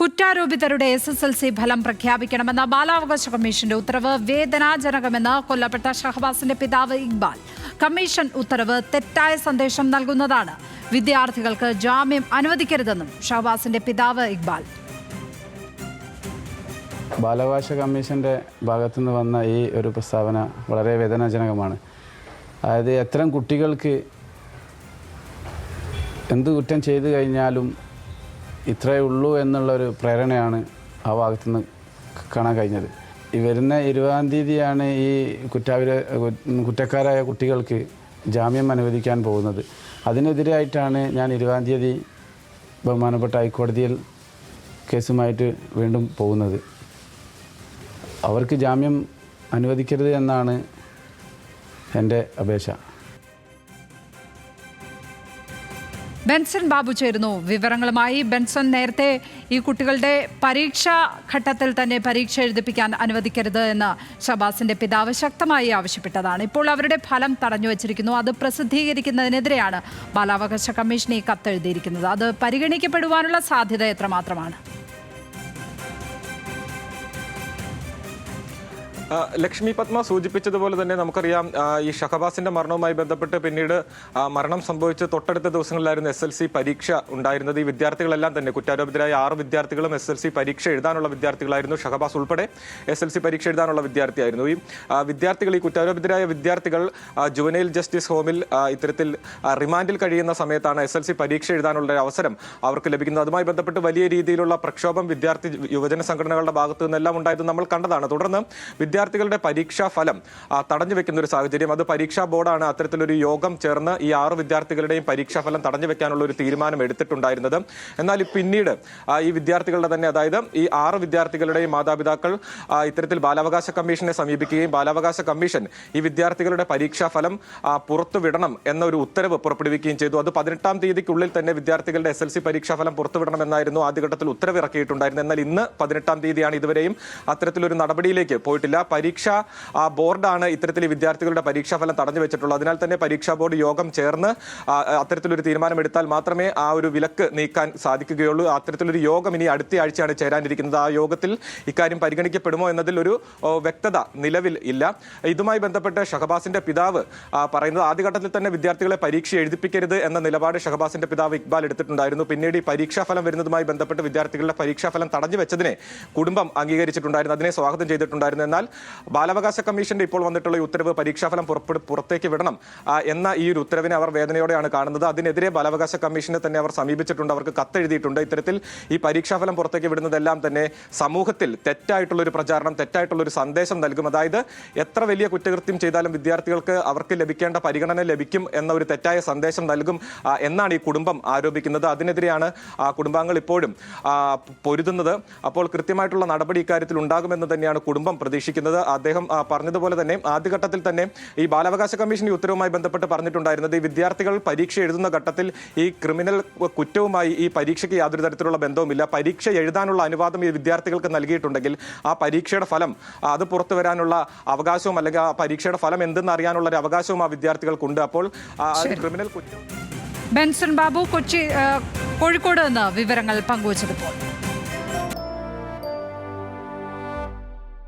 കുറ്റാരോപിതരുടെ SSLC ഫലം പ്രഖ്യാപിക്കണമെന്ന ബാലാവകാശ കമ്മീഷന്റെ ഉത്തരവ് വേദനാജനകമെന്ന് കൊല്ലപ്പെട്ട ഷഹബാസിന്റെ പിതാവ് ഇക്ബാൽ. കമ്മീഷൻ ഉത്തരവ് തെറ്റായ സന്ദേശം നൽകുന്നതാണ്. വിദ്യാർത്ഥികൾക്ക് ജാമ്യം അനുവദിക്കരുതെന്നും ഷഹബാസിന്റെ പിതാവ് ഇക്ബാൽ. ബാലാവകാശ കമ്മീഷന്റെ ഭാഗത്തുനിന്ന് വന്ന ഈ ഒരു പ്രസ്താവന വളരെ വേദനാജനകമാണ്. അതായത് എത്തരം കുട്ടികൾക്ക് എന്ത് കുറ്റം ചെയ്തു കഴിഞ്ഞാലും ഇത്രയേ ഉള്ളൂ എന്നുള്ളൊരു പ്രേരണയാണ് ആ ഭാഗത്തുനിന്ന് കാണാൻ കഴിഞ്ഞത്. ഈ വരുന്ന 20-ാം തീയതിയാണ് ഈ കുറ്റക്കാരായ കുട്ടികൾക്ക് ജാമ്യം അനുവദിക്കാൻ പോകുന്നത്. അതിനെതിരായിട്ടാണ് ഞാൻ 20-ാം തീയതി ബഹുമാനപ്പെട്ട ഹൈക്കോടതിയിൽ കേസുമായിട്ട് വീണ്ടും പോകുന്നത്. അവർക്ക് ജാമ്യം അനുവദിക്കരുത് എന്നാണ് എൻ്റെ അപേക്ഷ. ബെൻസൺ ബാബു ചേരുന്നു വിവരങ്ങളുമായി. ബെൻസൺ, നേരത്തെ ഈ കുട്ടികളുടെ പരീക്ഷാ ഘട്ടത്തിൽ തന്നെ പരീക്ഷ എഴുതിപ്പിക്കാൻ അനുവദിക്കരുത് എന്ന് ഷഹബാസിന്റെ പിതാവ് ശക്തമായി ആവശ്യപ്പെട്ടതാണ്. ഇപ്പോൾ അവരുടെ ഫലം തടഞ്ഞു വച്ചിരിക്കുന്നു. അത് പ്രസിദ്ധീകരിക്കുന്നതിനെതിരെയാണ് ബാലാവകാശ കമ്മീഷൻ ഈ കത്തെഴുതിയിരിക്കുന്നത്. അത് പരിഗണിക്കപ്പെടുവാനുള്ള സാധ്യത എത്രമാത്രമാണ്? ലക്ഷ്മി പത്മ സൂചിപ്പിച്ചതുപോലെ തന്നെ നമുക്കറിയാം, ഈ ഷഹബാസിന്റെ മരണവുമായി ബന്ധപ്പെട്ട് പിന്നീട് മരണം സംഭവിച്ച് തൊട്ടടുത്ത ദിവസങ്ങളിലായിരുന്നു SSLC പരീക്ഷ ഉണ്ടായിരുന്നത്. ഈ വിദ്യാർത്ഥികളെല്ലാം തന്നെ കുറ്റാരോപിതരായ 6 വിദ്യാർത്ഥികളും SSLC പരീക്ഷ എഴുതാനുള്ള വിദ്യാർത്ഥികളായിരുന്നു. ഷഹബാസ് ഉൾപ്പെടെ SSLC പരീക്ഷ എഴുതാനുള്ള വിദ്യാർത്ഥിയായിരുന്നു. ഈ വിദ്യാർത്ഥികൾ, ഈ കുറ്റാരോപിതരായ വിദ്യാർത്ഥികൾ ജുവനൈൽ ജസ്റ്റിസ് ഹോമിൽ ഇത്തരത്തിൽ റിമാൻഡിൽ കഴിയുന്ന സമയത്താണ് SSLC പരീക്ഷ എഴുതാനുള്ള അവസരം അവർക്ക് ലഭിക്കുന്നത്. അതുമായി ബന്ധപ്പെട്ട് വലിയ രീതിയിലുള്ള പ്രക്ഷോഭം വിദ്യാർത്ഥി യുവജന സംഘടനകളുടെ ഭാഗത്തു നിന്നെല്ലാം ഉണ്ടായത് നമ്മൾ കണ്ടതാണ്. തുടർന്ന് വിദ്യാർത്ഥികളുടെ പരീക്ഷാ ഫലം തടഞ്ഞു വെക്കുന്ന ഒരു സാഹചര്യം. അത് പരീക്ഷാ ബോർഡാണ് അത്തരത്തിലൊരു യോഗം ചേർന്ന് ഈ 6 വിദ്യാർത്ഥികളുടെയും പരീക്ഷാ ഫലം തടഞ്ഞു വെക്കാനുള്ള ഒരു തീരുമാനം എടുത്തിട്ടുണ്ടായിരുന്നത്. എന്നാൽ പിന്നീട് ഈ വിദ്യാർത്ഥികളുടെ തന്നെ, അതായത് ഈ 6 വിദ്യാർത്ഥികളുടെയും മാതാപിതാക്കൾ ഇത്തരത്തിൽ ബാലാവകാശ കമ്മീഷനെ സമീപിക്കുകയും ബാലാവകാശ കമ്മീഷൻ ഈ വിദ്യാർത്ഥികളുടെ പരീക്ഷാ ഫലം പുറത്തുവിടണം എന്നൊരു ഉത്തരവ് പുറപ്പെടുവിക്കുകയും ചെയ്തു. അത് 18-ാം തീയതിക്കുള്ളിൽ തന്നെ വിദ്യാർത്ഥികളുടെ SSLC പരീക്ഷാ ഫലം പുറത്തുവിടണമെന്നായിരുന്നു ആദ്യഘട്ടത്തിൽ ഉത്തരവ് ഇറക്കിയിട്ടുണ്ടായിരുന്നത്. എന്നാൽ ഇന്ന് 18-ാം തീയതിയാണ്. ഇതുവരെയും അത്തരത്തിലൊരു നടപടിയിലേക്ക് പോയിട്ടില്ല. പരീക്ഷാ ബോർഡാണ് ഇത്തരത്തിൽ ഈ വിദ്യാർത്ഥികളുടെ പരീക്ഷാ ഫലം തടഞ്ഞു വെച്ചിട്ടുള്ളത്. അതിനാൽ തന്നെ പരീക്ഷാ ബോർഡ് യോഗം ചേർന്ന് അത്തരത്തിലൊരു തീരുമാനമെടുത്താൽ മാത്രമേ ആ ഒരു വിലക്ക് നീക്കാൻ സാധിക്കുകയുള്ളൂ. അത്തരത്തിലൊരു യോഗം ഇനി അടുത്ത ആഴ്ചയാണ് ചേരാനിരിക്കുന്നത്. ആ യോഗത്തിൽ ഇക്കാര്യം പരിഗണിക്കപ്പെടുമോ എന്നതിൽ ഒരു വ്യക്തത നിലവിൽ ഇല്ല. ഇതുമായി ബന്ധപ്പെട്ട് ഷഹബാസിന്റെ പിതാവ് പറയുന്നത്, ആദ്യഘട്ടത്തിൽ തന്നെ വിദ്യാർത്ഥികളെ പരീക്ഷ എഴുതിപ്പിക്കരുത് എന്ന നിലപാട് ഷഹബാസിന്റെ പിതാവ് ഇക്ബാൽ എടുത്തിട്ടുണ്ടായിരുന്നു. പിന്നീട് ഈ പരീക്ഷാഫലം വരുന്നതുമായി ബന്ധപ്പെട്ട് വിദ്യാർത്ഥികളുടെ പരീക്ഷാഫലം തടഞ്ഞു വെച്ചതിനെ കുടുംബം അംഗീകരിച്ചിട്ടുണ്ടായിരുന്നു, അതിനെ സ്വാഗതം ചെയ്തിട്ടുണ്ടായിരുന്നു. എന്നാൽ ബാലാവകാശ കമ്മീഷന്റെ ഇപ്പോൾ വന്നിട്ടുള്ള ഈ ഉത്തരവ് പരീക്ഷാഫലം പുറത്തേക്ക് വിടണം എന്ന ഈ ഒരു ഉത്തരവിനെ അവർ വേദനയോടെയാണ് കാണുന്നത്. അതിനെതിരെ ബാലാവകാശ കമ്മീഷനെ തന്നെ അവർ സമീപിച്ചിട്ടുണ്ട്, അവർക്ക് കത്തെഴുതിയിട്ടുണ്ട്. ഇത്തരത്തിൽ ഈ പരീക്ഷാഫലം പുറത്തേക്ക് വിടുന്നതെല്ലാം തന്നെ സമൂഹത്തിൽ തെറ്റായിട്ടുള്ളൊരു പ്രചാരണം, തെറ്റായിട്ടുള്ളൊരു സന്ദേശം നൽകും. അതായത് എത്ര വലിയ കുറ്റകൃത്യം ചെയ്താലും വിദ്യാർത്ഥികൾക്ക് അവർക്ക് ലഭിക്കേണ്ട പരിഗണന ലഭിക്കും എന്ന ഒരു തെറ്റായ സന്ദേശം നൽകും എന്നാണ് ഈ കുടുംബം ആരോപിക്കുന്നത്. അതിനെതിരെയാണ് കുടുംബാംഗങ്ങൾ ഇപ്പോഴും പൊരുതുന്നത്. അപ്പോൾ കൃത്യമായിട്ടുള്ള നടപടി ഇക്കാര്യത്തിൽ ഉണ്ടാകുമെന്ന് തന്നെയാണ് കുടുംബം പ്രതീക്ഷിക്കുന്നത്. അദ്ദേഹം പറഞ്ഞതുപോലെ തന്നെ ആദ്യഘട്ടത്തിൽ തന്നെ ഈ ബാലാവകാശ കമ്മീഷൻ ഈ ഉത്തരവുമായി ബന്ധപ്പെട്ട് പറഞ്ഞിട്ടുണ്ടായിരുന്നത്, ഈ വിദ്യാർത്ഥികൾ പരീക്ഷ എഴുതുന്ന ഘട്ടത്തിൽ ഈ ക്രിമിനൽ കുറ്റവുമായി ഈ പരീക്ഷയ്ക്ക് യാതൊരു തരത്തിലുള്ള ബന്ധവുമില്ല. പരീക്ഷ എഴുതാനുള്ള അനുവാദം ഈ വിദ്യാർത്ഥികൾക്ക് നൽകിയിട്ടുണ്ടെങ്കിൽ ആ പരീക്ഷയുടെ ഫലം അത് പുറത്തു വരാനുള്ള അവകാശവും, അല്ലെങ്കിൽ ആ പരീക്ഷയുടെ ഫലം എന്തെന്ന് അറിയാനുള്ള ഒരു അവകാശവും ആ വിദ്യാർത്ഥികൾക്കുണ്ട്. അപ്പോൾ ക്രിമിനൽ കുറ്റം. ബെൻസൺ ബാബു, കോഴിക്കോട് നിന്ന് വിവരങ്ങൾ പങ്കുവച്ചപ്പോൾ.